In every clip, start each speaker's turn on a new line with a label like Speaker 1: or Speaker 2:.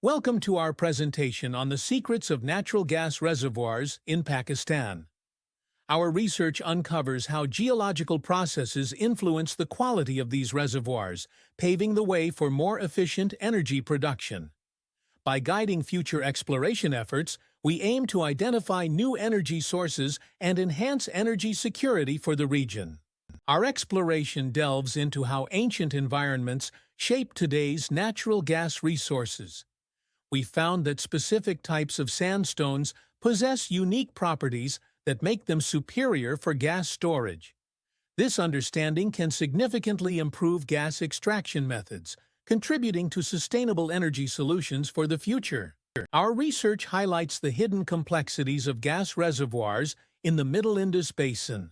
Speaker 1: Welcome to our presentation on the secrets of natural gas reservoirs in Pakistan. Our research uncovers how geological processes influence the quality of these reservoirs, paving the way for more efficient energy production. By guiding future exploration efforts, we aim to identify new energy sources and enhance energy security for the region. Our exploration delves into how ancient environments shape today's natural gas resources. We found that specific types of sandstones possess unique properties that make them superior for gas storage. This understanding can significantly improve gas extraction methods, contributing to sustainable energy solutions for the future. Our research highlights the hidden complexities of gas reservoirs in the Middle Indus Basin.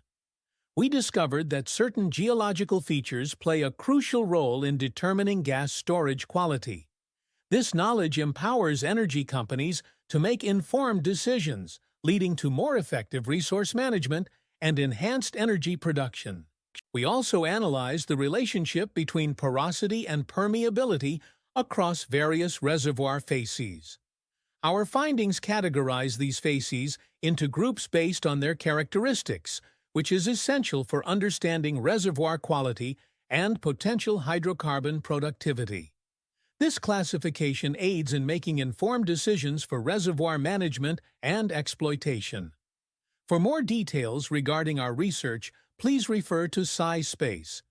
Speaker 1: We discovered that certain geological features play a crucial role in determining gas storage quality. This knowledge empowers energy companies to make informed decisions, leading to more effective resource management and enhanced energy production. We also analyzed the relationship between porosity and permeability across various reservoir facies. Our findings categorize these facies into groups based on their characteristics, which is essential for understanding reservoir quality and potential hydrocarbon productivity. This classification aids in making informed decisions for reservoir management and exploitation. For more details regarding our research, please refer to SciSpace.